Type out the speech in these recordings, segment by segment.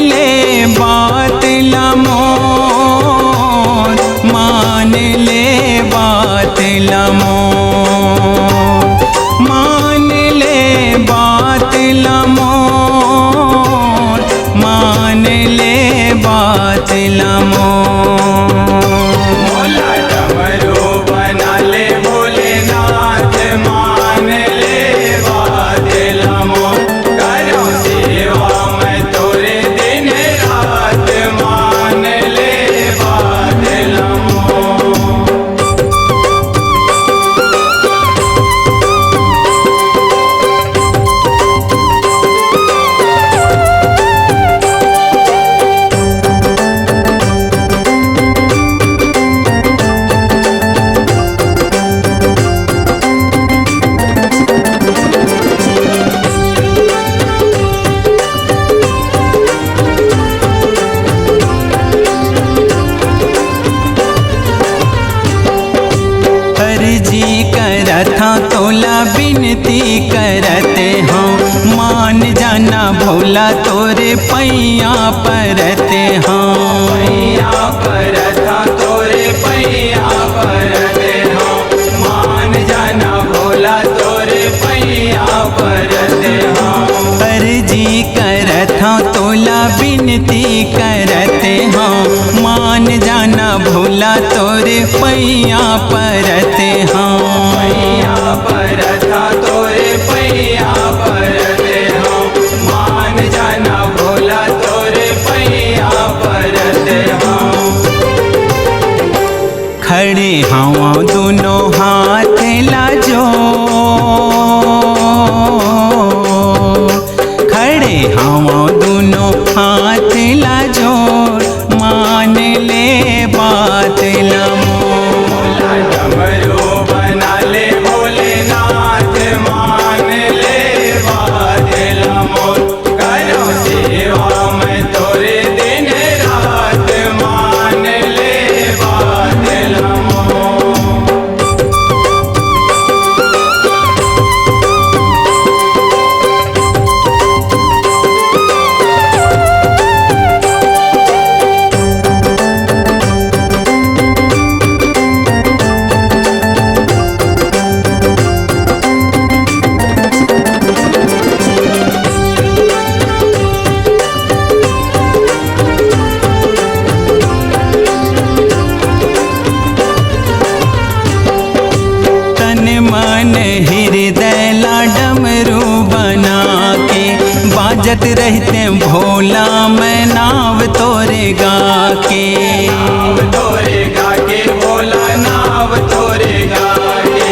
ले बात लमोर, मान ले बात लमोर, मान ले बात लमोर, मान ले बात लमोर। भोला डमरू बना ले भोलेनाथ, मान ले बात लमोर। करो सेवा मैं तोरे दिन रात, मान ले बात लमोर। अर्जी करता तोला विनती करते हाँ, मान जाना भोला तोरे पैया परते हाँ। पैया परता तोरे पैया परते हो, मान जाना भोला तोरे पैया परते हो। अर्जी करता तोला विनती करते हाँ, मान जाना भोला तोरे पैया परते हाँ। पैया परता तोरे पैया परते हो, मान जाना भोला तोरे पैया परते हो। खड़े हाँ दोनों हाथ लाजो, खड़े हाँ दोनों हाथ लाजो, मान ले बात लमोर। भोला डमरू बना ले भोलेनाथ, मान ले बात लमोर। करो सेवा मैं तोरे दिन रात, मान ले बात लमोर। तन मन हृदय ला डमरू बना के, बाजत रहते भोला मैं नाव तोरे गा के। नाव तोरे गाके भोला, नाव तोरे गाके,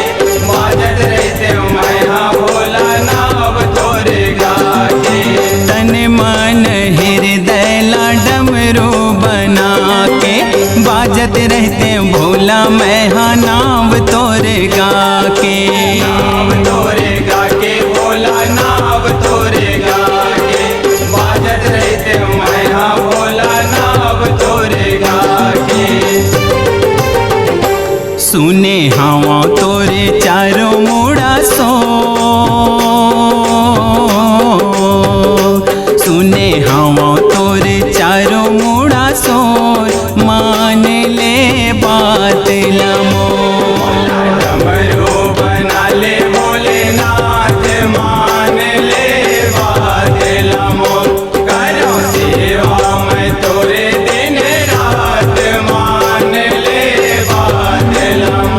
बाजत रहते मैं हाँ भोला, नाव तोरे गाके। तन मन हृदय ला डमरू बना के, बाजत रहते भोला मैं हाँ नाव तोरे गा के। नाव तोरे गाके भोला, नाव तोरे गाके, बाजत रहते मैं हाँ भोला, नाव तोरे गाके। सुने हवा तोरे चारों मुड़ा सो, सुने हवा तोरे चारों मुड़ा सो, मान ले बात लमोर। डमरू बना ले भोलेनाथ, मान ले बात लमोर। करो सेवा मैं तोरे दिन रात, मान ले बात लमोर।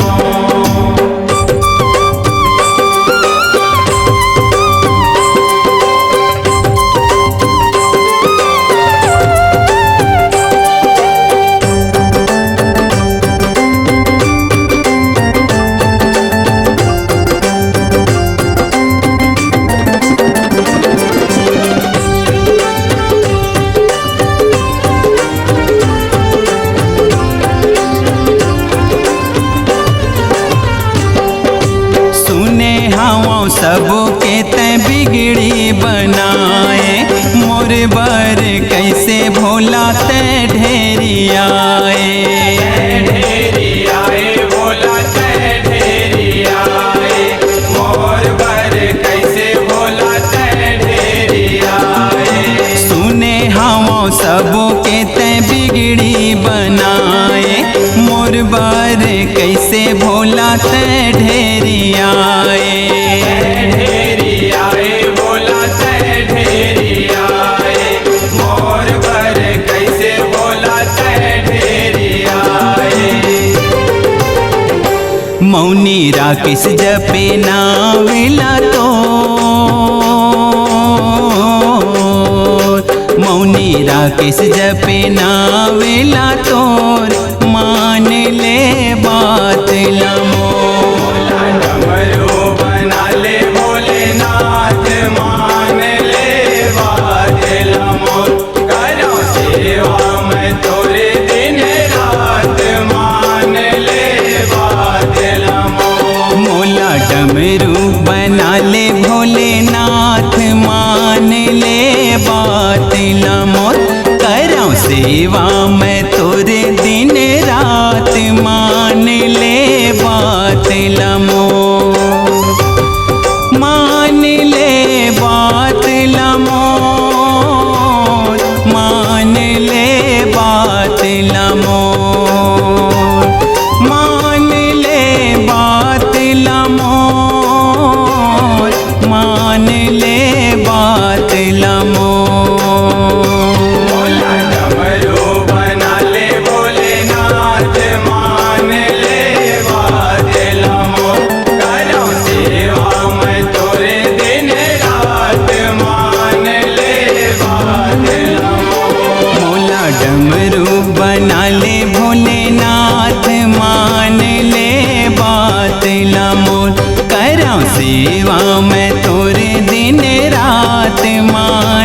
सबके ते बिगड़ी बनाए, मोर बर कैसे भोला ते ढेरी आए। ढेरी आए भोला ते ढेरी आए, मोर बर कैसे भोला ते ढेरी आए। सुने हम सबो के ते बिगड़ी बनाए, मोर बार कैसे भोला ते ढेरी आए। ढेरी आए भोला ते ढेरी आए, मोर बर कैसे भोला ते ढेरी आए। मौनी राकेश जपे नाविला तो, मौनी राकेश जपे नाविला तोर, मान ले बात लमोर। डमरू बना ले भोलेनाथ, मान ले बात लमोर। करो सेवा मैं तोरे दिन रात, मान ले बात लमोर। मोला डमरू बना ले भोलेनाथ, मान ले बात लमोर। करऊं सेवा मैं तोरे दिन रात, मान ले बात लमोर। मान ले बात लमोर, मान ले बात लमोर, मान ले बात लमोर, मान ले बात लमोर। भोला डमरू बना ले भोलेनाथ, मान ले बात लमोर। करो सेवा मैं तोरे दिन रात, मान ले बात लमोर। मोला डमरू बना ले भोलेनाथ, मान ले बात लमोर। करऊं सेवा मैं तोरे दिन रात, मान